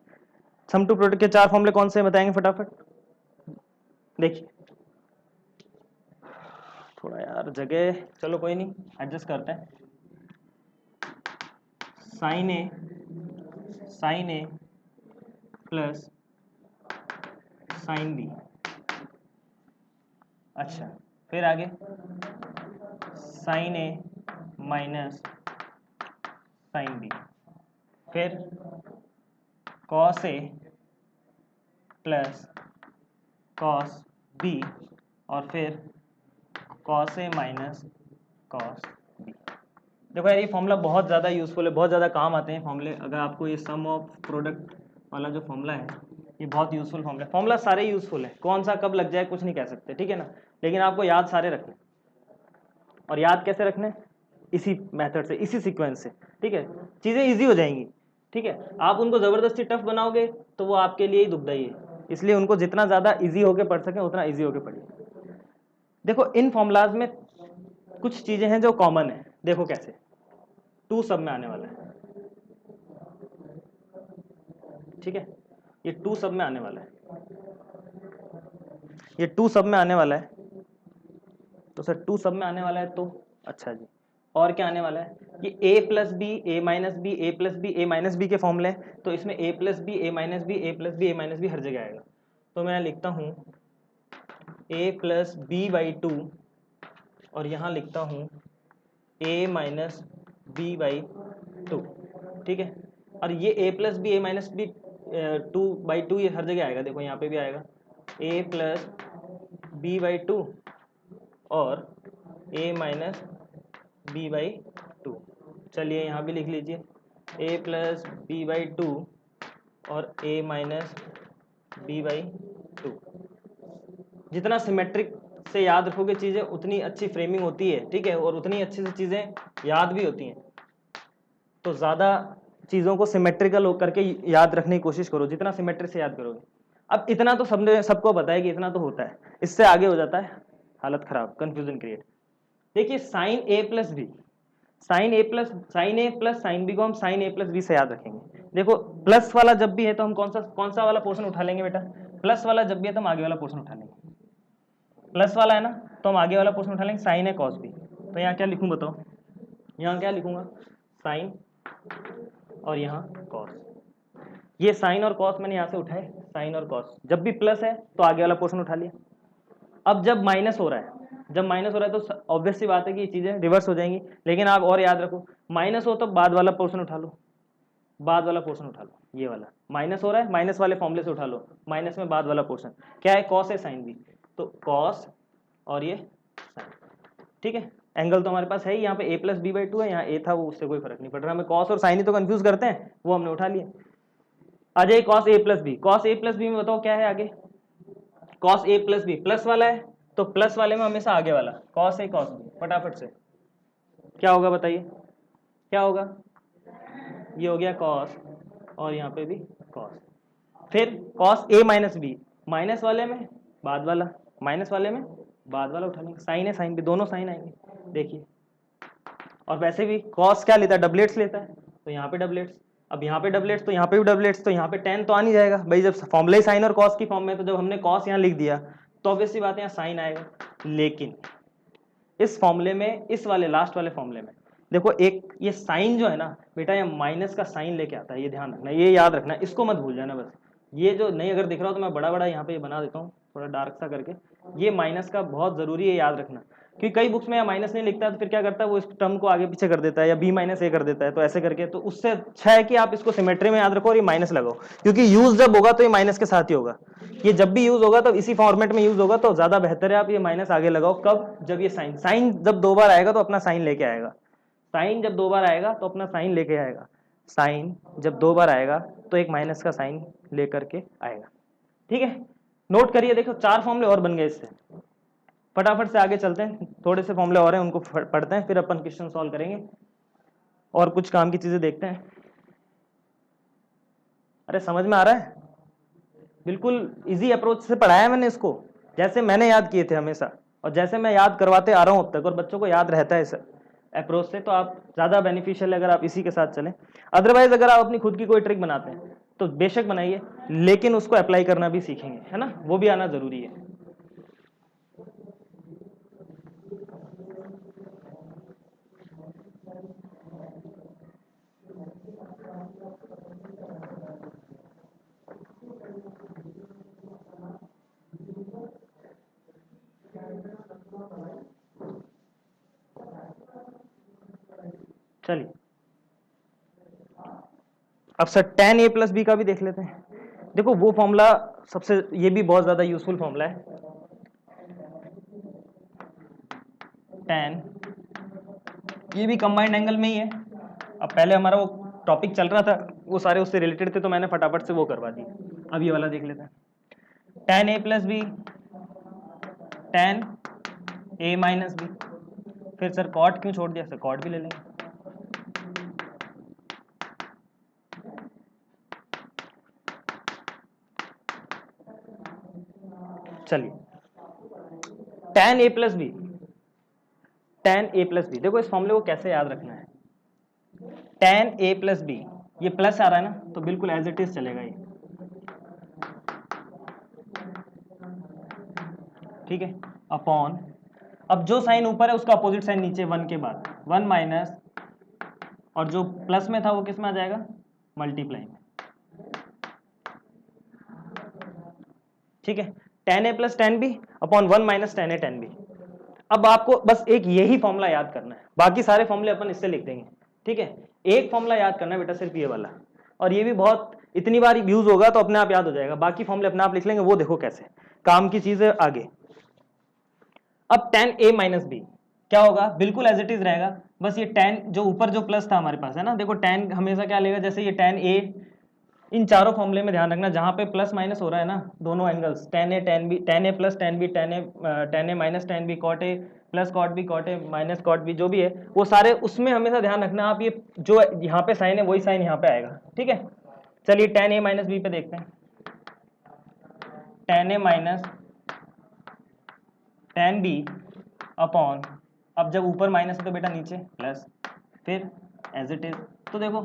सम टू प्रोडक्ट के 4 फॉर्मूले कौन से बताएंगे फटाफट, देखिए। थोड़ा यार जगह, चलो कोई नहीं, एडजस्ट करते हैं। साइन ए प्लस साइन बी, अच्छा, फिर आगे sign a minus sine B, फिर cos a plus cos B, और फिर cos A minus cos B. देखो यार ये फॉर्मूला बहुत ज़्यादा यूज़फुल है, बहुत ज़्यादा काम आते हैं फॉर्मूले। अगर आपको ये सम ऑफ प्रोडक्ट वाला जो फॉर्मूला है, ये बहुत यूज़फुल फॉर्मूला है। फॉर्मूला सारे यूज़फुल है, कौन सा कब लग जाए कुछ नहीं कह सकते, ठीक है ना, लेकिन आपको याद सारे रखने। और याद कैसे रखने, इसी मेथड से, इसी सीक्वेंस से, ठीक है, चीज़ें ईजी हो जाएंगी। ठीक है, आप उनको ज़बरदस्ती टफ बनाओगे तो वो आपके लिए ही दुखदाई है, इसलिए उनको जितना ज़्यादा ईजी होकर पढ़ सकें उतना ईजी होकर पढ़िए। देखो इन फॉर्मूलाज में कुछ चीज़ें हैं जो कॉमन है, देखो कैसे, टू सब में आने वाला है, ठीक है, ये टू सब में आने वाला है, ये टू सब में आने वाला है। तो सर टू सब में आने वाला है तो अच्छा जी, और क्या आने वाला है, ये a plus B A minus B A plus B A minus B के फॉर्मूले हैं, तो इसमें a plus B A minus B A plus B A minus B हर जगह आएगा। तो मैं लिखता हूँ a plus B by two, और यहाँ लिखता हूँ a minus B by two, ठीक है। और ये a plus B A minus B two by two, ये हर जगह आएगा, देखो यहाँ पे भी आएगा a plus B by two और a minus B by two. चलिए यहाँ भी लिख लीजिए a plus B by two और a minus B by two. जितना सिमेट्रिक से याद रखोगे चीज़ें उतनी अच्छी फ्रेमिंग होती है, ठीक है, और उतनी अच्छी से चीज़ें याद भी होती हैं। तो ज़्यादा चीज़ों को सिमेट्रिकल होकर के याद रखने की कोशिश करो, जितना सिमेट्रिक से याद करोगे। अब इतना तो सबको पता है कि इतना तो होता है, इससे आगे हो जाता है हालत खराब, कंफ्यूजन क्रिएट। देखिए साइन ए प्लस बी, साइन ए प्लस साइन बी को हम साइन ए प्लस बी से याद रखेंगे। देखो प्लस वाला जब भी है तो हम कौन सा वाला पोर्शन उठा लेंगे बेटा, प्लस वाला जब भी है तो हम आगे वाला पोर्शन उठा लेंगे। प्लस वाला है ना, तो हम आगे वाला पोर्शन उठा लेंगे, साइन है कॉस बी। तो यहाँ क्या लिखूँ बताओ, यहाँ क्या लिखूंगा, साइन और यहाँ कॉस। ये साइन और कॉस मैंने यहाँ से उठाए, साइन और कॉस, जब भी प्लस है तो आगे वाला पोर्शन उठा लिया। अब जब माइनस हो रहा है, जब माइनस हो रहा है तो ऑब्वियस सी बात है कि ये चीज़ें रिवर्स हो जाएंगी, लेकिन आप और याद रखो, माइनस हो तो बाद वाला पोर्शन उठा लो, बाद वाला पोर्शन उठा लो, ये वाला माइनस हो रहा है, माइनस वाले फॉर्मूले से उठा लो, माइनस में बाद वाला पोर्शन क्या है, कॉस है साइन बी, तो कॉस और ये साइन। ठीक है, एंगल तो हमारे पास है ही, यहाँ पे a plus B by two है, यहाँ a था वो, उससे कोई फर्क नहीं पड़ रहा, हमें कॉस और साइन ही तो कंफ्यूज करते हैं, वो हमने उठा लिए। आ जाइए cos a plus b, cos a plus B में बताओ क्या है आगे, cos a plus B plus वाला है, तो प्लस वाले में हमेशा आगे वाला कॉस ए कॉस बी, फटाफट से क्या होगा बताइए, क्या होगा, ये हो गया कॉस और यहाँ पे भी कॉस। फिर cos A minus B, minus वाले में बाद वाला, माइनस वाले में बाद वाला उठा लेंगे, साइन है साइन भी, दोनों साइन आएंगे देखिए। और वैसे भी कॉस क्या लेता है, डबलेट्स लेता है, तो यहाँ पे डबलेट्स, अब यहाँ पे डबलेट्स तो यहाँ पे भी डबलेट्स, तो यहाँ पे टेन तो आ नहीं जाएगा भाई, जब फॉर्मूला ही साइन और कॉस की फॉर्म में, तो जब हमने कॉस यहाँ लिख दिया तो ऑब्वियसली बात है यहाँ साइन आएगा। लेकिन इस फॉर्मूले में, इस वाले लास्ट वाले फॉर्मूले में देखो, एक ये साइन जो है ना बेटा, ये माइनस का साइन लेके आता है, ये ध्यान रखना, ये याद रखना, इसको मत भूल जाना बस। ये जो नहीं अगर दिख रहा हो तो मैं बड़ा बड़ा यहाँ पे बना देता हूँ थोड़ा डार्क सा करके, ये माइनस का बहुत जरूरी है याद रखना, क्योंकि कई बुक्स में या माइनस नहीं लिखता है तो फिर क्या करता है वो इस टर्म को आगे पीछे कर देता है, या बी माइनस ए कर देता है, तो ऐसे करके, तो उससे अच्छा है कि आप इसको सिमेट्री में याद रखो और ये माइनस लगाओ, क्योंकि यूज जब होगा तो ये माइनस के साथ ही होगा, ये जब भी यूज होगा तो इसी फॉर्मेट में यूज होगा, तो ज्यादा बेहतर है आप ये माइनस आगे लगाओ। कब, जब ये साइन, साइन जब दो बार आएगा तो अपना साइन लेके आएगा, साइन जब दो बार आएगा तो अपना साइन लेके आएगा, साइन जब दो बार आएगा तो एक माइनस का साइन लेकर के आएगा। ठीक है, नोट करिए, देखो 4 फॉर्मूले और बन गए इससे, फटाफट से आगे चलते हैं, थोड़े से फॉर्मूले और हैं उनको पढ़ते हैं, फिर अपन क्वेश्चन सॉल्व करेंगे और कुछ काम की चीजें देखते हैं। अरे समझ में आ रहा है, बिल्कुल इजी अप्रोच से पढ़ाया है मैंने इसको, जैसे मैंने याद किए थे हमेशा और जैसे मैं याद करवाते आ रहा हूँ अब तक, और बच्चों को याद रहता है इस अप्रोच से, तो आप ज़्यादा बेनिफिशियल है अगर आप इसी के साथ चलें। अदरवाइज अगर आप अपनी खुद की कोई ट्रिक बनाते हैं तो बेशक बनाइए, लेकिन उसको अप्लाई करना भी सीखेंगे, है ना, वो भी आना जरूरी है। चलिए अब sir tan a plus b का भी देख लेते हैं। देखो वो फॉर्मूला सबसे, ये भी बहुत ज्यादा यूजफुल फॉर्मूला है, tan, ये भी कंबाइंड एंगल में ही है। अब पहले हमारा वो टॉपिक चल रहा था, वो सारे उससे रिलेटेड थे, तो मैंने फटाफट से वो करवा दी। अब ये वाला देख लेते हैं, tan a plus b, tan a minus b, फिर सर कॉट क्यों छोड़ दिया, सर कॉट भी ले लेंगे। चलिए tan a plus b, tan a plus b, देखो इस फॉर्मूले को कैसे याद रखना है, tan a प्लस बी, ये प्लस आ रहा है ना, तो बिल्कुल एज इट इज चलेगा ये, ठीक है, अपॉन, अब जो साइन ऊपर है उसका अपोजिट साइन नीचे, 1 के बाद 1 माइनस, और जो प्लस में था वो किस में आ जाएगा, मल्टीप्लाई में, ठीक है, tan a plus tan b upon 1 minus tan a tan b। अब आपको बस एक यही फॉर्मूला याद करना है, बाकी सारे फॉर्मूले अपन इससे लिख देंगे, ठीक है, एक फॉर्मूला याद करना है बेटा, सिर्फ ये वाला, और ये भी बहुत इतनी बार यूज होगा तो अपने आप याद हो जाएगा, बाकी फॉर्मूले अपने आप लिख लेंगे, वो देखो कैसे काम की चीज है आगे। अब tan a माइनस बी क्या होगा, बिल्कुल एज इट इज रहेगा, बस ये tan जो ऊपर जो प्लस था हमारे पास है ना, देखो tan हमेशा क्या लेगा, जैसे ये tan a, इन चारों फॉर्मूले में ध्यान रखना जहां पे प्लस माइनस हो रहा है ना, दोनों angles, tan a tan b, tan a plus tan b, tan a minus tan b, cot a plus cot b, cot a minus cot b, जो भी है वो सारे, उसमें हमेशा ध्यान रखना आप, ये जो यहाँ पे साइन है वही साइन यहाँ पे आएगा, ठीक है। चलिए tan a माइनस b पे देखते हैं, tan a minus tan b upon, अब जब ऊपर माइनस है तो बेटा नीचे प्लस, फिर एज इट इज, तो देखो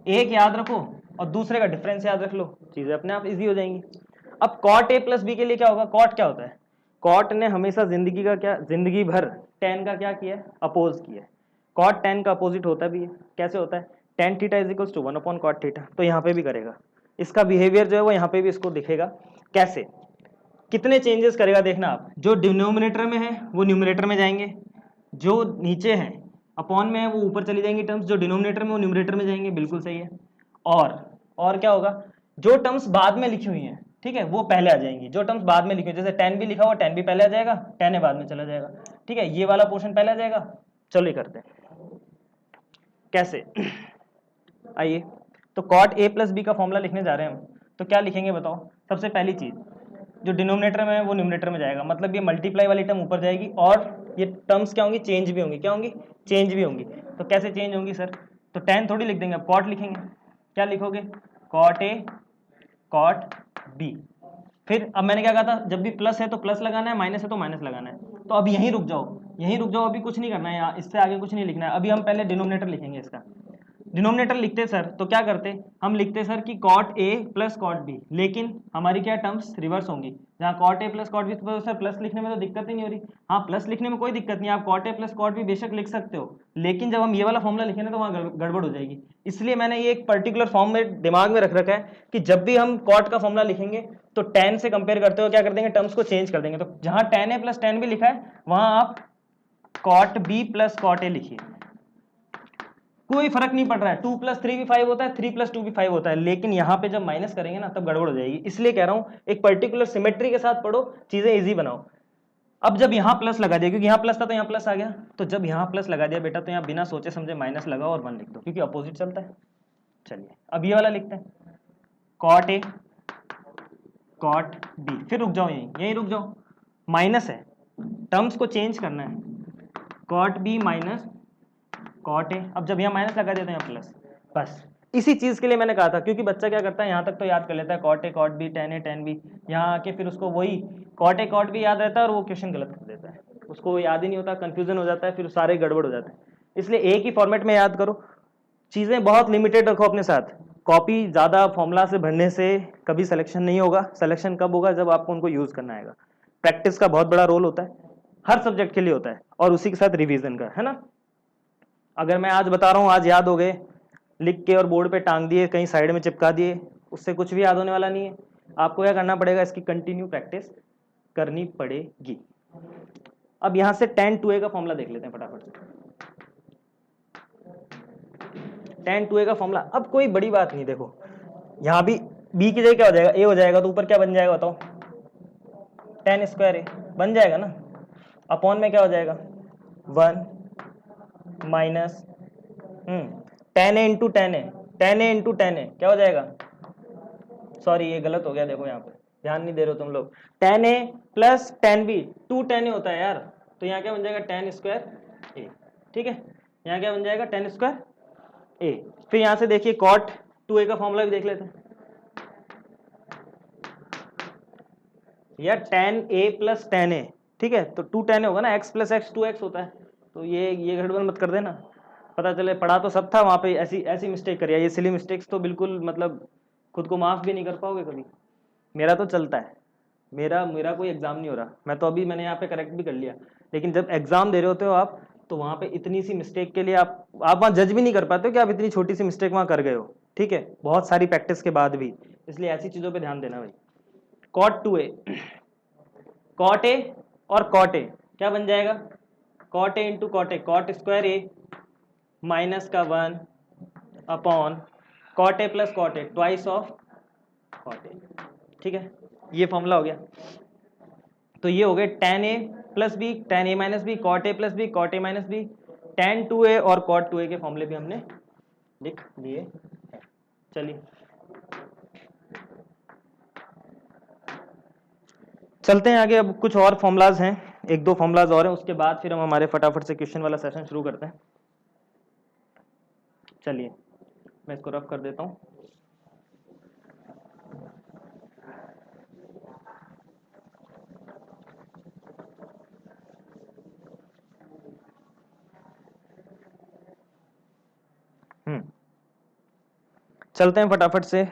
एक याद रखो और दूसरे का डिफरेंस याद रख लो, चीजें अपने आप इजी हो जाएंगी। अब cot a प्लस बी के लिए क्या होगा, cot क्या होता है, cot ने हमेशा जिंदगी का क्या, जिंदगी भर tan का क्या किया है, अपोज किया है, cot tan का अपोजिट होता भी है, कैसे होता है, tan theta is equals to 1 upon cot theta, तो यहाँ पे भी करेगा, इसका बिहेवियर जो है वो यहाँ पे भी इसको दिखेगा, कैसे, कितने चेंजेस करेगा देखना आप, जो डिनोमिनेटर में है वो न्यूमरेटर में जाएंगे, जो नीचे है अपॉन में है वो ऊपर चली जाएंगी टर्म्स, जो डिनोमिनेटर में वो न्यूमरेटर में जाएंगे, बिल्कुल सही है। और क्या होगा, जो टर्म्स बाद में लिखी हुई हैं, ठीक है, वो पहले आ जाएंगी, जो टर्म्स बाद में लिखी हुई, जैसे tan भी लिखा हुआ, tan भी पहले आ जाएगा, tan a बाद में चला जाएगा, ठीक है, ये वाला पोर्शन पहले आ जाएगा। चलो ये करते हैं कैसे। आइए, तो कॉट ए प्लस बी का फॉर्मूला लिखने जा रहे हैं हम, तो क्या लिखेंगे बताओ। सबसे पहली चीज, जो डिनोमिनेटर में है वो न्यूमिनेटर में जाएगा, मतलब ये मल्टीप्लाई वाली टर्म ऊपर जाएगी, और ये टर्म्स क्या होंगी, चेंज भी होंगी। क्या होंगी, चेंज भी होंगी। तो कैसे चेंज होंगी सर, तो tan थोड़ी लिख देंगे, कॉट लिखेंगे। क्या लिखोगे, कॉट ए कॉट बी। फिर अब मैंने क्या कहा था, जब भी प्लस है तो प्लस लगाना है, माइनस है तो माइनस लगाना है। तो अब यहीं रुक जाओ, यहीं रुक जाओ, अभी कुछ नहीं करना है यहाँ, इससे आगे कुछ नहीं लिखना है। अभी हम पहले डिनोमिनेटर लिखेंगे इसका। डिनोमिनेटर लिखते सर तो क्या करते, हम लिखते सर कि cot a plus cot b, लेकिन हमारी क्या टर्म्स रिवर्स होंगी। जहाँ cot a plus cot b, तो सर प्लस लिखने में तो दिक्कत ही नहीं हो रही। हाँ, प्लस लिखने में कोई दिक्कत नहीं, आप cot a plus cot b बेशक लिख सकते हो, लेकिन जब हम ये वाला फॉर्मूला लिखेंगे तो वहाँ गड़बड़ हो जाएगी। इसलिए मैंने ये एक पर्टिकुलर फॉर्म में दिमाग में रख रखा है कि जब भी हम कॉट का फॉर्मूला लिखेंगे तो tan से कंपेयर करते हुए क्या कर देंगे, टर्म्स को चेंज कर देंगे। तो जहाँ tan a plus tan b लिखा है वहां आप cot b plus cot a लिखिए, कोई फर्क नहीं पड़ रहा है। 2 प्लस 3 भी 5 होता है, 3 प्लस 2 भी 5 होता है, लेकिन यहाँ पे जब माइनस करेंगे ना तब गड़बड़ हो जाएगी। इसलिए कह रहा हूँ एक पर्टिकुलर सिमेट्री के साथ पढ़ो, चीजें इजी बनाओ। अब जब यहाँ प्लस लगा दिया, क्योंकि यहाँ प्लस था तो यहाँ प्लस आ गया, तो जब यहाँ प्लस लगा दिया बेटा, तो यहाँ बिना सोचे समझे माइनस लगाओ और 1 लिख दो, क्योंकि अपोजिट चलता है। चलिए अब ये वाला लिखते हैं, कॉट ए कॉट बी। फिर रुक जाओ, यहीं रुक जाओ, माइनस है, टर्म्स को चेंज करना है, cot b minus cot a. अब जब यहाँ माइनस लगा दिया तो यहाँ प्लस। बस इसी चीज के लिए मैंने कहा था, क्योंकि बच्चा क्या करता है, यहाँ तक तो याद कर लेता है cot a cot b, tan a tan b, यहाँ आके फिर उसको वही कॉट ए कॉट बी याद रहता है और वो क्वेश्चन गलत कर देता है, उसको याद ही नहीं होता, कंफ्यूजन हो जाता है, फिर सारे गड़बड़ हो जाते हैं। इसलिए एक ही फॉर्मेट में याद करो, चीजें बहुत लिमिटेड रखो अपने साथ। कॉपी ज्यादा फॉर्मूला से भरने से कभी सिलेक्शन नहीं होगा। सिलेक्शन कब होगा, जब आपको उनको यूज करना आएगा। प्रैक्टिस का बहुत बड़ा रोल होता है, हर सब्जेक्ट के लिए होता है, और उसी के साथ रिवीजन का, है ना। अगर मैं आज बता रहा हूँ, आज याद हो गए, लिख के और बोर्ड पे टांग दिए, कहीं साइड में चिपका दिए, उससे कुछ भी याद होने वाला नहीं है। आपको क्या करना पड़ेगा, इसकी कंटिन्यू प्रैक्टिस करनी पड़ेगी। अब यहां से tan 2a का फॉर्मूला देख लेते हैं फटाफट से। tan 2a का फॉर्मूला, अब कोई बड़ी बात नहीं, देखो यहाँ भी b की जगह क्या हो जाएगा, a हो जाएगा, तो ऊपर क्या बन जाएगा बताओ, tan स्क्वायर a बन जाएगा ना, अपॉन में क्या हो जाएगा 1 minus tan a into tan a, tan a into tan a क्या हो जाएगा, सॉरी ये गलत हो गया, देखो यहाँ पे ध्यान नहीं दे रहे हो तुम लोग, tan a plus tan b, 2 tan a होता है यार, तो यहाँ क्या बन जाएगा tan स्क्वायर a। ठीक है, यहाँ क्या बन जाएगा tan स्क्वायर a। फिर यहाँ से देखिए cot 2a का फॉर्मूला भी देख लेते हैं यार, tan a plus tan a, ठीक है, तो 2 tan a होगा ना, x प्लस एक्स 2x होता है, तो ये गड़बड़ मत कर देना, पता चले पढ़ा तो सब था वहाँ पे ऐसी मिस्टेक करिए। ये सिली मिस्टेक्स तो बिल्कुल मतलब खुद को माफ भी नहीं कर पाओगे कभी। मेरा तो चलता है, मेरा कोई एग्जाम नहीं हो रहा, मैं तो अभी मैंने यहाँ पे करेक्ट भी कर लिया, लेकिन जब एग्जाम दे रहे होते हो आप, तो वहाँ पे इतनी सी मिस्टेक के लिए आप वहाँ जज भी नहीं कर पाते हो कि आप इतनी छोटी सी मिस्टेक वहाँ कर गए हो। ठीक है, बहुत सारी प्रैक्टिस के बाद भी, इसलिए ऐसी चीज़ों पे ध्यान देना भाई। कॉट 2a, कॉट ए और कॉट ए क्या बन जाएगा, cot a into cot a, cot square a minus का 1 upon cot a plus cot a, twice of cot a. ठीक है, ये फॉर्मूला हो गया। तो ये हो गए tan a plus b, tan a minus b, cot a plus b, cot a minus b, tan 2a और कॉट 2a के फॉर्मूले भी हमने लिख दिए हैं। चलिए चलते हैं आगे, अब कुछ और फॉर्मूलाज हैं, एक दो फॉर्मूलाज और हैं, उसके बाद फिर हम हमारे फटाफट से क्वेश्चन वाला सेशन शुरू करते हैं। चलिए मैं इसको रफ कर देता हूँ। चलते हैं फटाफट से।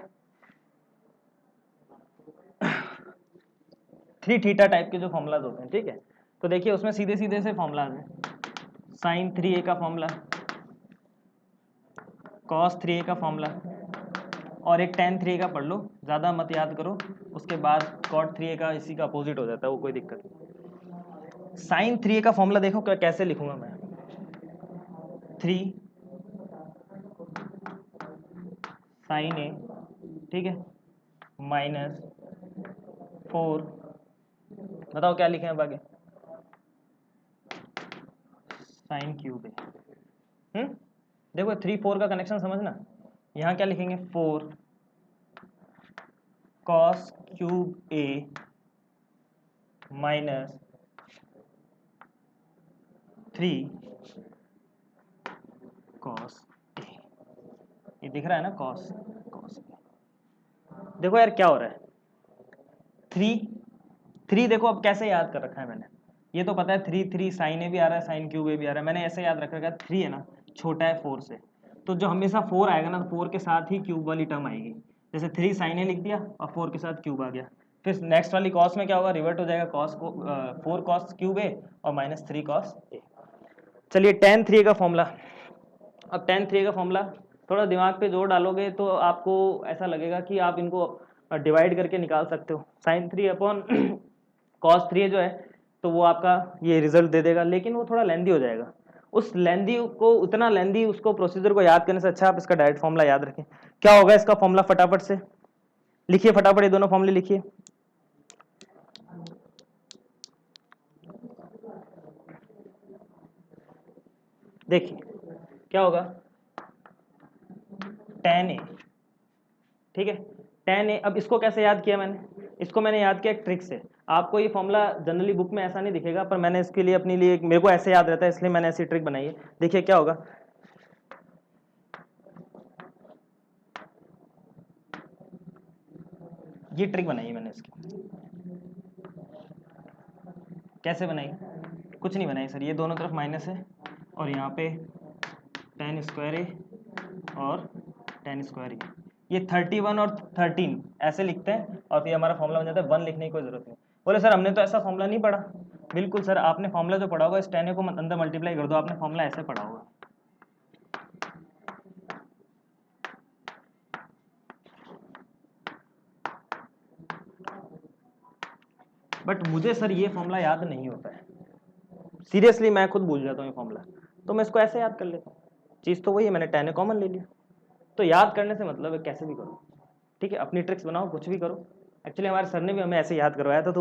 3 थीटा टाइप के जो फॉर्मूलाज होते हैं, ठीक है, तो देखिए उसमें सीधे सीधे से फॉर्मूलाज हैं। साइन 3a का फॉर्मूला, कॉस 3a का फॉर्मूला, और एक tan 3a का पढ़ लो, ज़्यादा मत याद करो, उसके बाद cot 3a का इसी का अपोजिट हो जाता है, वो कोई दिक्कत नहीं। साइन 3a का फॉर्मूला देखो कैसे लिखूंगा मैं, 3 साइन ए, ठीक है, माइनस 4, बताओ क्या लिखे हैं अब आगे, साइन क्यूब ए। देखो 3 4 का कनेक्शन समझना, यहाँ क्या लिखेंगे 4 cos cube A minus 3 cos A. ये दिख रहा है ना, कॉस कॉस ए। देखो यार क्या हो रहा है, 3 देखो अब कैसे याद कर रखा है मैंने, ये तो पता है 3 साइन ए भी आ रहा है, साइन क्यूब ए भी आ रहा है, मैंने ऐसे याद रख रखा है 3 है ना छोटा है 4 से, तो जो हमेशा 4 आएगा ना, तो 4 के साथ ही क्यूब वाली टर्म आएगी। जैसे 3 साइन ए लिख दिया और 4 के साथ क्यूब आ गया। फिर नेक्स्ट वाली कॉस में क्या होगा, रिवर्ट हो जाएगा कॉस को 4 कॉस क्यूब ए और माइनस 3 कॉस ए। चलिए tan 3 का फॉर्मूला, अब tan 3 का फॉर्मूला थोड़ा दिमाग पे जोर डालोगे तो आपको ऐसा लगेगा कि आप इनको डिवाइड करके निकाल सकते हो। साइन 3 अपॉन कॉस 3 जो है तो वो आपका ये रिजल्ट दे देगा, लेकिन वो थोड़ा लेंदी हो जाएगा। उस लेंदी को, उतना लेंदी उसको प्रोसीजर को याद करने से अच्छा आप इसका डायरेक्ट फॉर्मूला याद रखें। क्या होगा इसका फॉर्मूला, फटाफट से लिखिए, फटाफट ये दोनों फॉर्मूले लिखिए। देखिए क्या होगा, tan a, ठीक है tan a। अब इसको कैसे याद किया मैंने, इसको मैंने याद किया एक ट्रिक से। आपको ये फॉर्मूला जनरली बुक में ऐसा नहीं दिखेगा, पर मैंने इसके लिए अपने लिए, मेरे को ऐसे याद रहता है इसलिए मैंने ऐसी ट्रिक बनाई है। देखिए क्या होगा, ये ट्रिक बनाई है मैंने इसकी। कैसे बनाई, कुछ नहीं बनाई सर, ये दोनों तरफ माइनस है और यहाँ पे tan स्क्वायर ए और tan स्क्वायर ए, ये 31 और 13 ऐसे लिखते हैं और फिर हमारा फॉर्मूला बन जाता है। 1 लिखने की कोई जरूरत नहीं। बोले सर हमने तो ऐसा फॉर्मूला नहीं पढ़ा। बिल्कुल सर, आपने फॉर्मूला जो पढ़ा होगा इस tan को अंदर मल्टीप्लाई कर दो, आपने फॉर्मूला ऐसे पढ़ा होगा। बट मुझे सर ये फॉर्मूला याद नहीं होता है, सीरियसली मैं खुद भूल जाता हूँ ये फॉर्मूला, तो मैं इसको ऐसे याद कर लेता हूँ। चीज़ तो वही है, मैंने tan कॉमन ले लिया। तो याद करने से मतलब है कैसे भी करो, ठीक है, अपनी ट्रिक्स बनाओ, कुछ भी करो। एक्चुअली हमारे सर ने भी हमें ऐसे याद करवाया था। तो